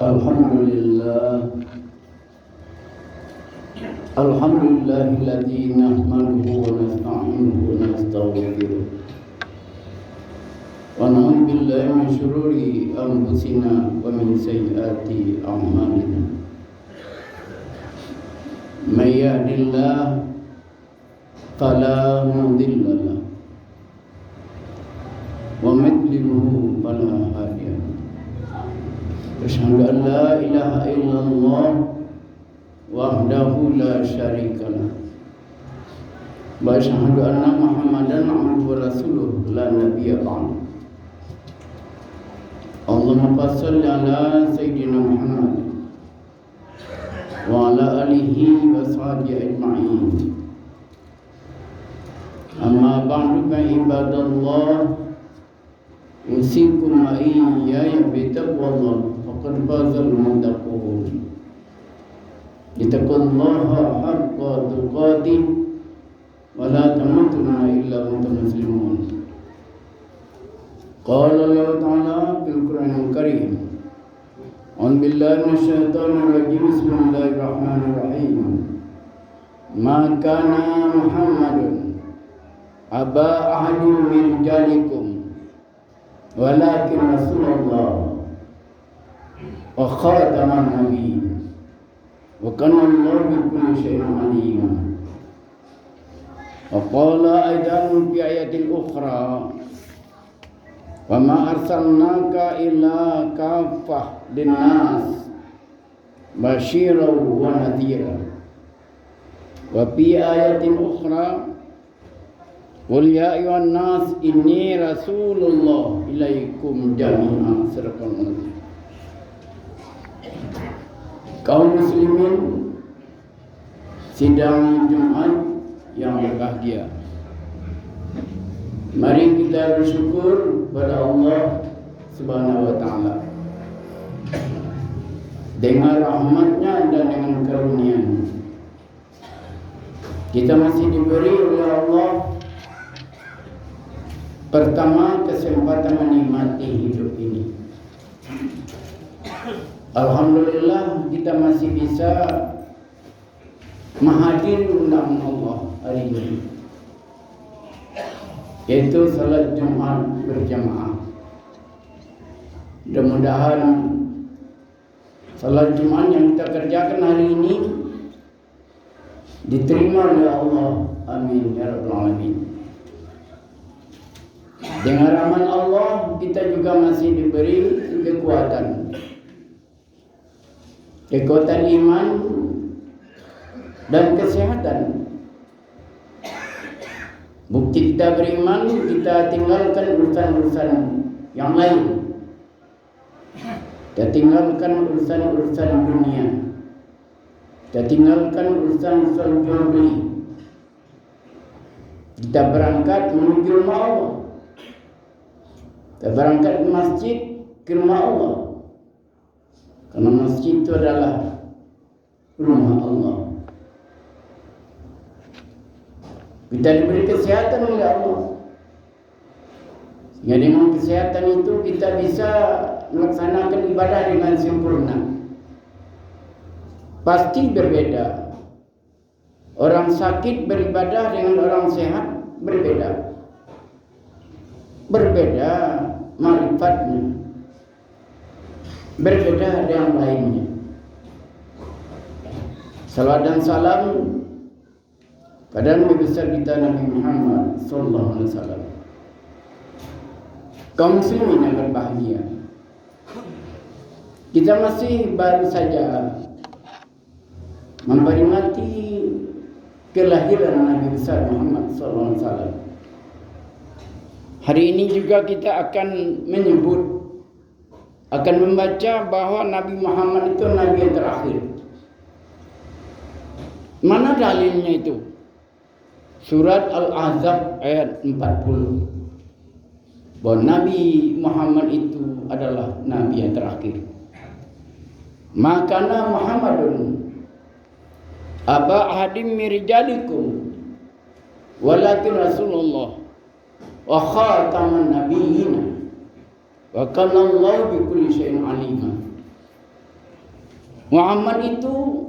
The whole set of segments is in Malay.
Alhamdulillah Alhamdulillahilladzi nahmaduhu wa nasta'inuhu wa nastaghfiruh wa na'udzu billahi min syururi anfusina wa min sayyiati a'malina. May yahdihillahu fala mudilla lahu wa may yudlilhu fala hadiya lahu. Asyhadu an la ilaha illallah wahdahu la syarika lah wa asyhadu anna Muhammadan abduhu wa rasuluh la nabiyya ba'dahu. Allahumma shalli ala sayyidina Muhammad wa ala alihi wa sahbihi ajma'in. Amma ba'du fa ibadallah usikum wa iyaya bi taqwallah faqad fazal muttaqun. Ittaqullaha haqqa tuqatih wa la tamutunna illa wa antum muslimun. Qala Allah Ta'ala fil Qur'anil Karim. A'udzu billahi minasyaitonir rajim. Bismillahirrahmanirrahim. Ma kana Muhammadun aba ahadin min rijalikum walakin Rasulullah wa khataman nabiyyin wa kana Allahu bi kulli syai'in alima. Wa qala aidan fi ayatil ukhra wa ma arsalnaka illa kaffah linnas basyiran wa nadhira. Wa fi ayatin ukhra qul ya ayyuhan nas inni rasulullah ilaikum jami'an. Sadaqallahu. Kaum muslimin sidang Jumat yang berbahagia, mari kita bersyukur kepada Allah Subhanahu wa taala dengan rahmatnya dan dengan karunia-Nya. Kita masih diberi oleh Allah pertama kesempatan menikmati hidup ini. Alhamdulillah kita masih bisa menghadiri undangan Allah hari ini, yaitu salat Jumat berjamaah. Mudah-mudahan salat Jumat yang kita kerjakan hari ini diterima oleh Allah. Amin ya rabbal alamin. Dengan rahmat Allah kita juga masih diberi kekuatan iman dan kesehatan. Bukti kita beriman, kita tinggalkan urusan-urusan yang lain. Kita tinggalkan urusan-urusan dunia. Kita tinggalkan urusan-urusan jual beli. Kita berangkat menuju rumah Allah. Kita berangkat ke masjid, ke rumah Allah. Karena masjid itu adalah rumah Allah. Kita diberi kesehatan oleh Allah. Sehingga dengan kesehatan itu kita bisa melaksanakan ibadah dengan sempurna. Pasti berbeda. Orang sakit beribadah dengan orang sehat berbeda. Berbeda marifatnya. Berbeda dengan lainnya. Salawat dan salam pada Nabi besar kita Nabi Muhammad sallallahu alaihi wasallam. Kaum muslimin yang berbahagia, kita masih baru saja memperingati kelahiran Nabi besar Muhammad sallallahu alaihi wasallam. Hari ini juga kita akan membaca bahwa Nabi Muhammad itu Nabi yang terakhir. Mana dalilnya itu? Surat Al-Ahzab ayat 40. Bahwa Nabi Muhammad itu adalah Nabi yang terakhir. Makana Muhammadun aba ahadim mirijalikum walakin Rasulullah wa khataman nabiyyin wa kana Allah bi kulli syai'in alima. Muhammad itu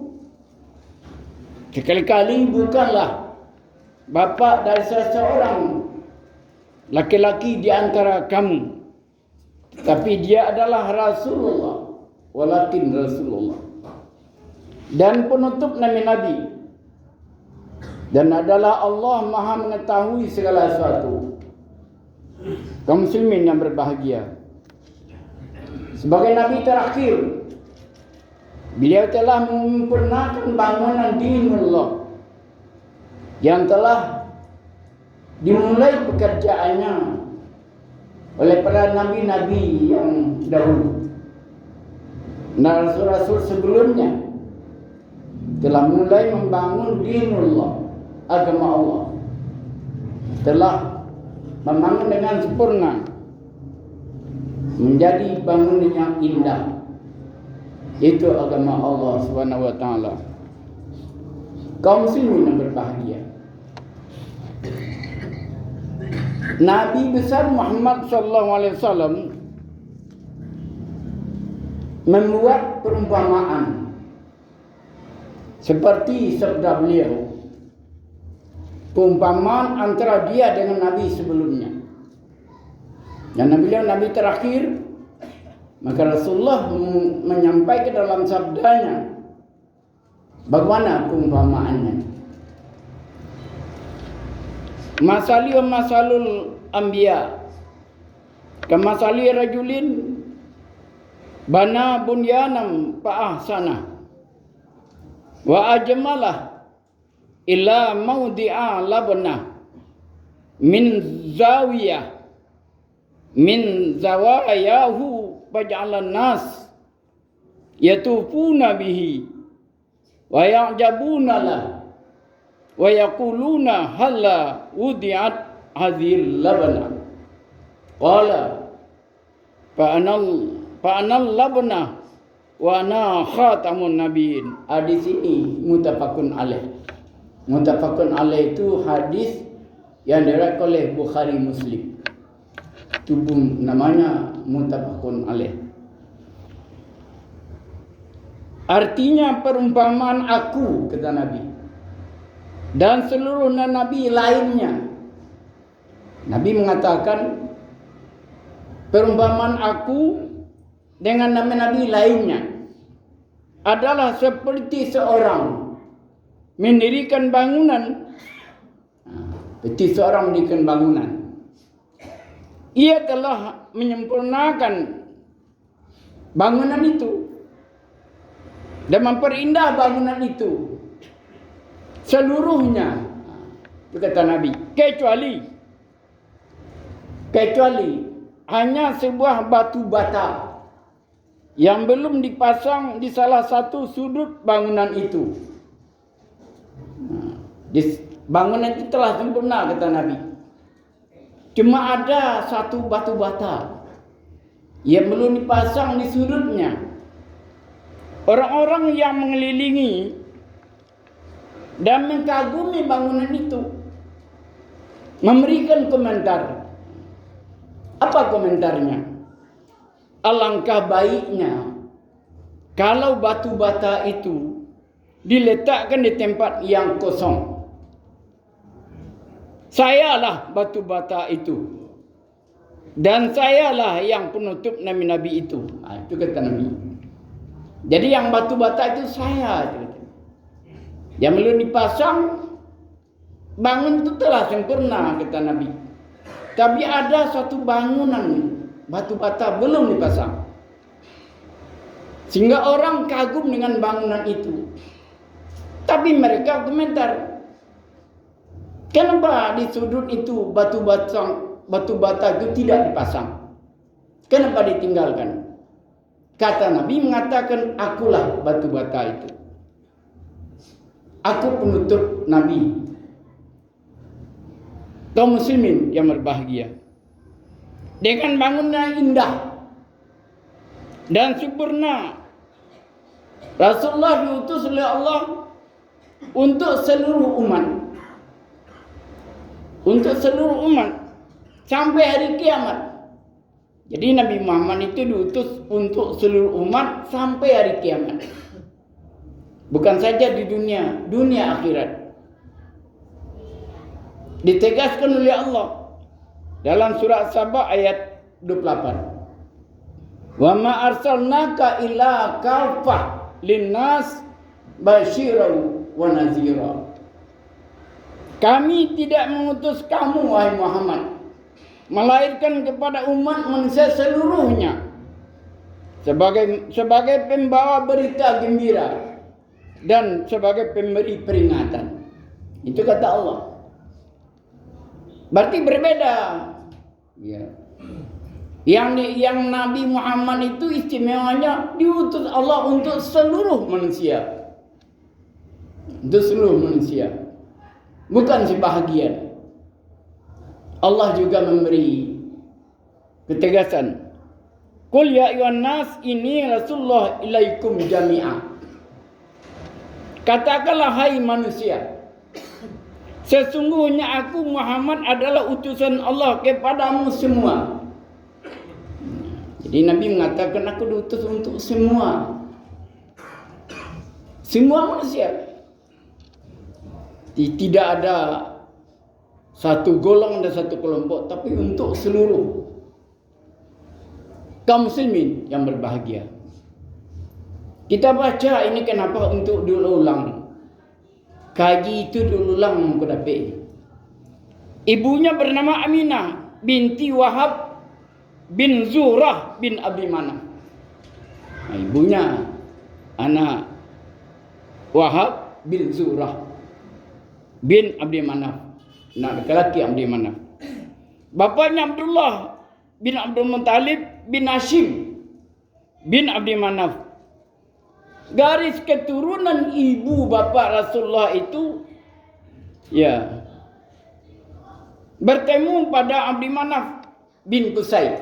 sekali-kali bukanlah bapa dari seseorang laki-laki di antara kamu, tapi dia adalah Rasulullah, walakin Rasulullah, dan penutup nabi-nabi, dan adalah Allah Maha mengetahui segala sesuatu. Kaum muslimin yang berbahagia, sebagai nabi terakhir, beliau telah menyempurnakan bangunan dinullah yang telah dimulai pekerjaannya oleh para nabi-nabi yang dahulu. Dan rasul-rasul sebelumnya telah mulai membangun dinullah, agama Allah, telah membangun dengan sempurna, menjadi bangunan yang indah. Itu agama Allah Subhanahu wa taala. Kaum muslimin yang berbahagia, Nabi besar Muhammad sallallahu alaihi wasallam membuat perumpamaan seperti sabda beliau, perumpamaan antara dia dengan nabi sebelumnya. Dan beliau nabi terakhir, maka Rasulullah menyampaikan dalam sabdanya bagaimana perumpamaannya. Masali wa masalul anbiya kamasali rajulin bana bunyanam fa ahsana wa ajmalah illa mawdi'a labna min zawiyah min zawayahu faj'alan nas yatufuna bihi wa ya'jabuna lah wa yaquluna halla wudi'at hadhil labna qala fa'anal labna wa ana khatamun nabiyyin. Hadis ini muttafaqun alaih. Muttafaqun alaih itu hadis yang diriwayatkan oleh Bukhari Muslim. Itu namanya muttafaqun alaih. Artinya perumpamaan aku, kata Nabi, dan seluruh nabi lainnya. Nabi mengatakan perumpamaan aku dengan nabi-nabi lainnya adalah seperti seorang mendirikan bangunan. Seperti seorang mendirikan bangunan, ia telah menyempurnakan bangunan itu dan memperindah bangunan itu seluruhnya. Itu kata Nabi, kecuali hanya sebuah batu bata yang belum dipasang di salah satu sudut bangunan itu. Bangunan itu telah sempurna, kata Nabi. Cuma ada satu batu bata yang belum dipasang di sudutnya. Orang-orang yang mengelilingi dan mengagumi bangunan itu memberikan komentar. Apa komentarnya? Alangkah baiknya kalau batu bata itu diletakkan di tempat yang kosong. Sayalah batu bata itu, dan sayalah yang penutup nabi-nabi itu. Itu kata Nabi. Jadi yang batu bata itu saya. Yang belum dipasang, bangun itu telah sempurna, kata Nabi. Tapi ada satu bangunan batu bata belum dipasang, sehingga orang kagum dengan bangunan itu. Tapi mereka komentar, kenapa di sudut itu batu bata itu tidak dipasang? Kenapa ditinggalkan? Kata Nabi mengatakan, akulah batu bata itu. Aku penutup Nabi. Kaum muslimin yang berbahagia, dengan bangunan indah dan sempurna, Rasulullah diutus oleh Allah untuk seluruh umat. Untuk seluruh umat sampai hari kiamat. Jadi Nabi Muhammad itu diutus untuk seluruh umat sampai hari kiamat. Bukan saja di dunia akhirat. Ditegaskan oleh Allah dalam surah Saba ayat 28. Wa ma arsalnaka illa kafah linnas basyiran wa nazira. Kami tidak mengutus kamu wahai Muhammad melainkan kepada umat manusia seluruhnya sebagai pembawa berita gembira dan sebagai pemberi peringatan. Itu kata Allah. Berarti berbeda. Ya. Yang Nabi Muhammad itu istimewanya diutus Allah untuk seluruh manusia. Untuk seluruh manusia. Bukan sebahagian. Allah juga memberi ketegasan. Qul ya ayyuhan nas inni rasulullah ilaikum jami'a. Katakanlah hai manusia, sesungguhnya aku Muhammad adalah utusan Allah kepadamu semua. Jadi Nabi mengatakan aku diutus untuk semua manusia. Tidak ada satu golongan dan satu kelompok, tapi untuk seluruh kaum muslimin yang berbahagia. Kita baca ini kenapa untuk diulang. Kaji itu diulang muka dapat. Ibunya bernama Aminah binti Wahab bin Zurah bin Abdi Manaf. Ibunya anak Wahab bin Zurah bin Abdi Manaf. Anak lelaki Abdi Manaf. Bapaknya Abdullah bin Abdul Muttalib bin Hashim bin Abdi Manaf. Garis keturunan ibu bapa Rasulullah itu bertemu pada Abdi Manaf bin Qusay.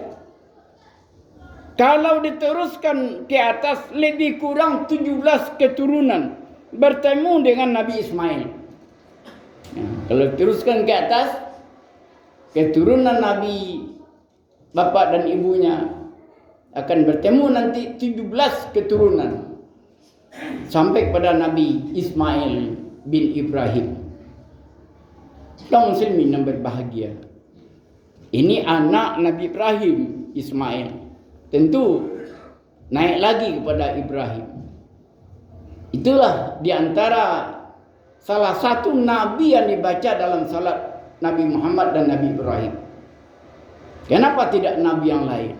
Kalau diteruskan ke atas lebih kurang 17 keturunan bertemu dengan Nabi Ismail. Kalau diteruskan ke atas keturunan Nabi bapa dan ibunya akan bertemu nanti 17 keturunan. Sampai pada Nabi Ismail bin Ibrahim. Kaum muslimin yang berbahagia. Ini anak Nabi Ibrahim, Ismail. Tentu naik lagi kepada Ibrahim. Itulah diantara salah satu Nabi yang dibaca dalam salat Nabi Muhammad dan Nabi Ibrahim. Kenapa tidak Nabi yang lain?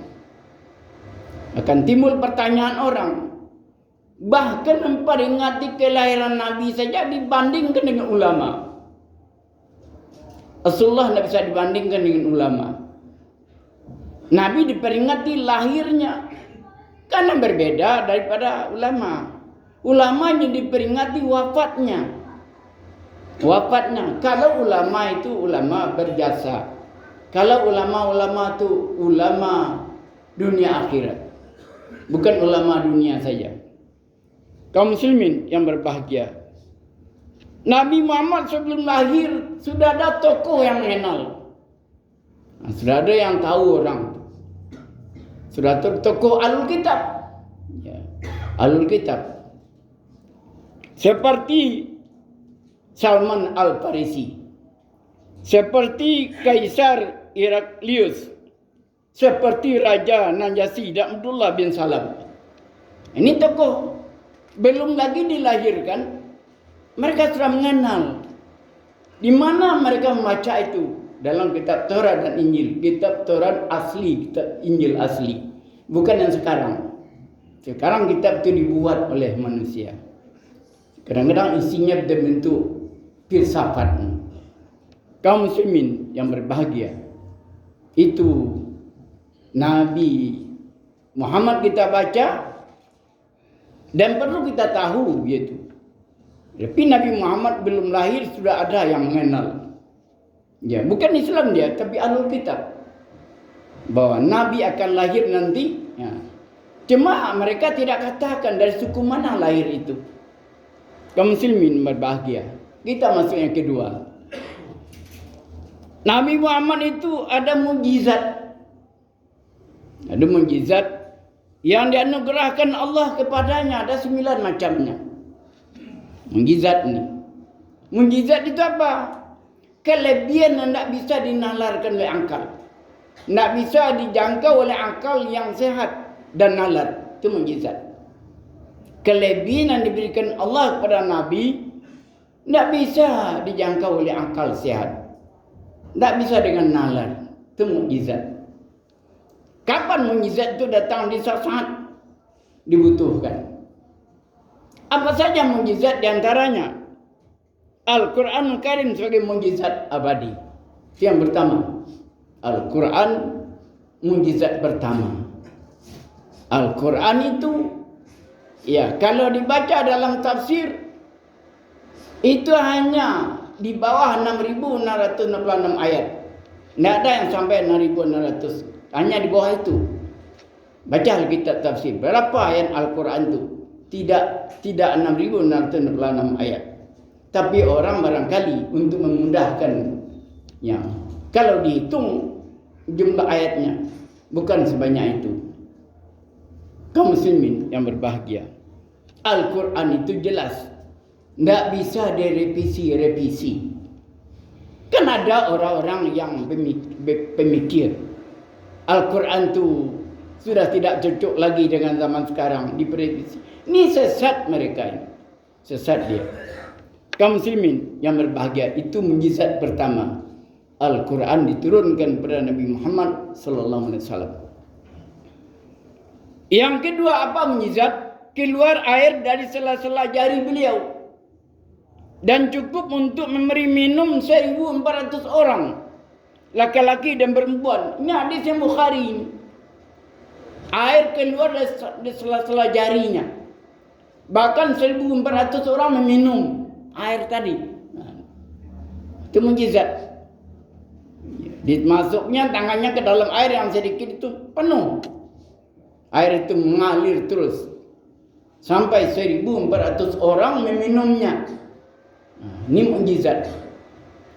Akan timbul pertanyaan orang. Bahkan memperingati kelahiran Nabi saja dibandingkan dengan ulama. Rasulullah tidak bisa dibandingkan dengan ulama. Nabi diperingati lahirnya karena berbeda daripada ulama. Ulamanya diperingati wafatnya. Kalau ulama itu ulama berjasa. Kalau ulama-ulama itu ulama dunia akhirat. Bukan ulama dunia saja. Kaum muslimin yang berbahagia. Nabi Muhammad sebelum lahir sudah ada tokoh yang mengenal. Sudah ada yang tahu orang. Sudah ada tokoh Ahlul Kitab. Ahlul Kitab. Seperti Salman Al-Farisi. Seperti Kaisar Heraklius. Seperti Raja Najasyi dan Abdullah bin Salam. Ini tokoh. Belum lagi dilahirkan, mereka sudah mengenal. Di mana mereka membaca itu? Dalam kitab Taurat dan Injil. Kitab Taurat asli, kitab Injil asli. Bukan yang sekarang. Sekarang kitab itu dibuat oleh manusia. Kadang-kadang isinya berbentuk filsafat. Kaum muslimin yang berbahagia. Itu Nabi Muhammad kita baca. Dan perlu kita tahu yaitu. Tapi Nabi Muhammad belum lahir sudah ada yang mengenal. Bukan Islam dia, tapi Ahlul Kitab. Bahwa Nabi akan lahir nanti. Cuma mereka tidak katakan dari suku mana lahir itu. Kaum muslimin berbahagia. Kita masuk yang kedua. Nabi Muhammad itu ada mukjizat. Ada mukjizat yang dianugerahkan Allah kepadanya, ada 9 macamnya. Mukjizat ni. Mukjizat itu apa? Kelebihan yang tak bisa dinalarkan oleh akal. Tak bisa dijangkau oleh akal yang sehat dan nalar. Itu mukjizat. Kelebihan yang diberikan Allah kepada Nabi tak bisa dijangkau oleh akal sehat. Tak bisa dengan nalar. Itu mukjizat. Kapan mukjizat itu datang? Di saat dibutuhkan. Apa saja mukjizat diantaranya? Al-Quran Karim sebagai mukjizat abadi. Itu yang pertama. Al-Quran mukjizat pertama. Al-Quran itu, ya, kalau dibaca dalam tafsir, itu hanya di bawah 6.666 ayat. Tidak ada yang sampai 6.600. Hanya di bawah itu. Baca kitab tafsir. Berapa ayat Al-Quran itu? Tidak 6.666 ayat. Tapi orang barangkali untuk memudahkan, ya, kalau dihitung jumlah ayatnya bukan sebanyak itu. Kaum muslimin yang berbahagia, Al-Quran itu jelas, tidak bisa direvisi-revisi. Kan ada orang-orang yang pemikir Al-Quran itu sudah tidak cocok lagi dengan zaman sekarang, diperevisi. Ini sesat mereka ini. Sesat dia. Kaum muslimin yang berbahagia, itu mukjizat pertama. Al-Quran diturunkan kepada Nabi Muhammad sallallahu alaihi wasallam. Yang kedua, apa mukjizat? Keluar air dari sela-sela jari beliau. Dan cukup untuk memberi minum 1.400 orang. Laki-laki dan perempuan. Ini hadis yang Bukhari ini. Air keluar dari sela-sela jarinya. Bahkan 1.400 orang meminum air tadi. Itu mukjizat. Dimasuknya tangannya ke dalam air yang sedikit itu penuh. Air itu mengalir terus. Sampai 1.400 orang meminumnya. Ini mukjizat.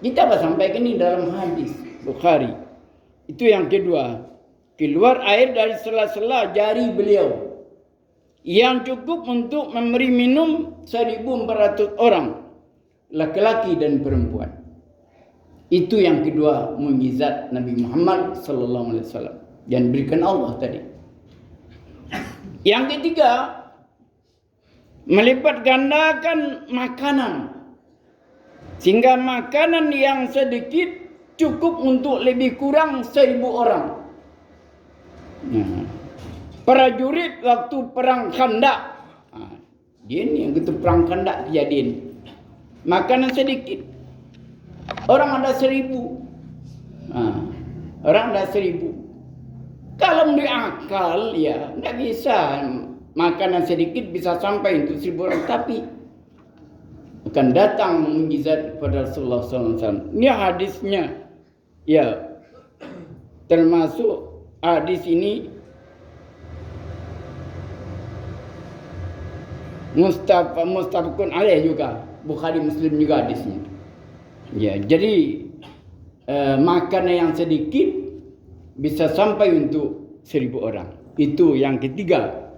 Kita sampaikan ini dalam hadis Bukhari. Itu yang kedua. Keluar air dari sela-sela jari beliau. Yang cukup untuk memberi minum 1.400 orang. Laki-laki dan perempuan. Itu yang kedua mukjizat Nabi Muhammad sallallahu alaihi wasallam yang diberikan Allah tadi. Yang ketiga, melipat gandakan makanan. Sehingga makanan yang sedikit cukup untuk lebih kurang 1.000 orang. Prajurit waktu perang Khandaq. Dia ni yang kata perang Khandaq kejadian. Makanan sedikit. Orang ada 1.000. Orang ada 1.000. Kalau menurut akal, ya, tidak bisa. Makanan sedikit bisa sampai untuk 1.000 orang. Tapi akan datang mukjizat kepada Rasulullah SAW. Ini hadisnya. Ya, termasuk hadis ini mustafakun alaih juga. Bukhari Muslim juga hadisnya. Ya, jadi makanan yang sedikit bisa sampai untuk 1.000 orang. Itu yang ketiga.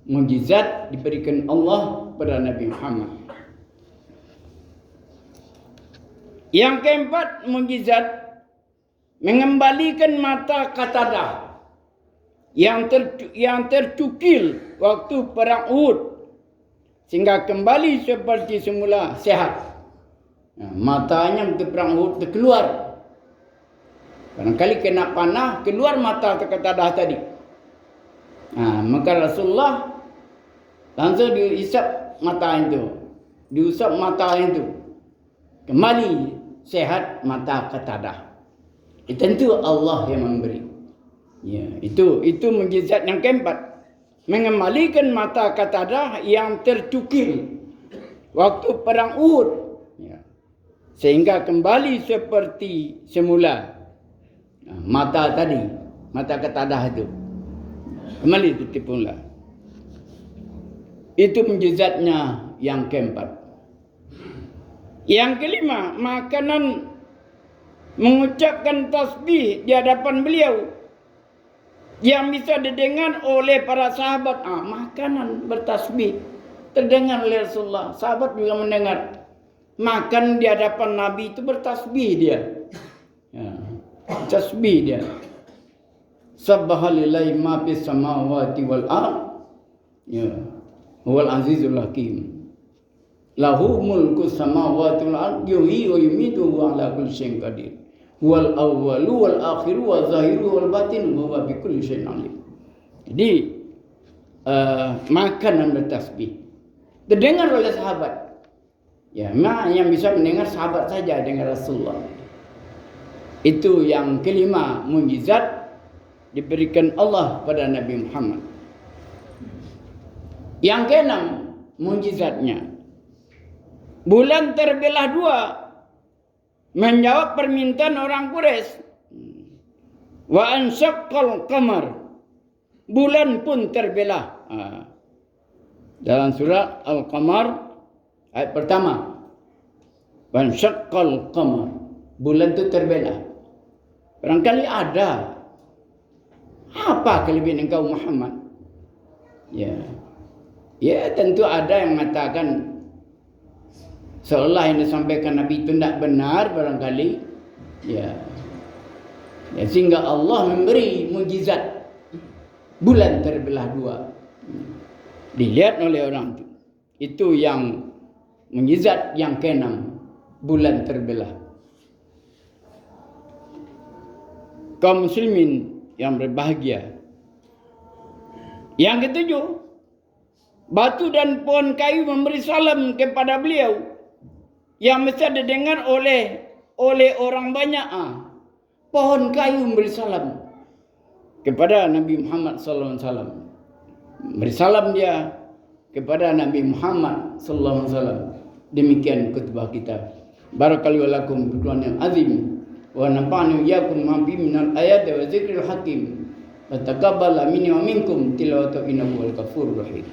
Mukjizat diberikan Allah kepada Nabi Muhammad. Yang keempat, mukjizat mengembalikan mata Qatadah yang tercukil waktu perang Uhud sehingga kembali seperti semula sehat. Matanya waktu perang Uhud terkeluar. Barangkali kena panah, keluar mata Qatadah tadi. Maka Rasulullah langsung diisap mata itu, diusap mata itu, kembali sehat mata Qatadah. Tentu Allah yang memberi. Ya, itu mukjizat yang keempat. Mengembalikan mata Qatadah yang tercukil waktu perang Uhud, ya, sehingga kembali seperti semula. Mata tadi, mata Qatadah itu kembali tertipulah. Itu mukjizatnya yang keempat. Yang kelima, makanan mengucapkan tasbih di hadapan beliau yang bisa didengar oleh para sahabat. Makanan bertasbih terdengar oleh Rasulullah. Sahabat juga mendengar. Makan di hadapan Nabi itu bertasbih dia. Ya, tasbih dia. Subhanallahi ma fis samawati wal ard. Ya. Huwal azizul hakim. Lahu mulku samawati wal ard yuhyi wa yumiitu wa ala kulli syai'in qadir. Huwal awwalu wal akhiru wal zahiru wal batin wa huwa bi kulli syai'in alim. Jadi makan dan bertasbih terdengar oleh sahabat. Ya, yang bisa mendengar sahabat saja dengan Rasulullah. Itu yang kelima, mukjizat diberikan Allah pada Nabi Muhammad. Yang keenam, mukjizatnya bulan terbelah dua, menjawab permintaan orang Quraisy. Wa ansyaqqal qamar, bulan pun terbelah. Dalam surah Al-Qamar ayat pertama, wa ansyaqqal qamar, bulan itu terbelah. Barangkali ada apa kelebihan engkau Muhammad? Ya tentu ada yang mengatakan seolah yang disampaikan Nabi itu tidak benar barangkali. Ya, sehingga Allah memberi mukjizat bulan terbelah dua. Dilihat oleh orang itu. Itu yang mukjizat yang keenam, bulan terbelah. Kaum muslimin yang berbahagia. Yang ketujuh, batu dan pohon kayu memberi salam kepada beliau yang mesti didengar oleh orang banyak. Pohon kayu memberi salam kepada Nabi Muhammad SAW. Beri salam dia kepada Nabi Muhammad SAW. Demikian khutbah kita. Barakallahu lakum bi Qur'an yang azim wa nafa'ani iyyakum ma bi minal ayati wa dzikril hakim. Wa taqabbal minni wa minkum tilawatahu innahu wal ghafurur rahim.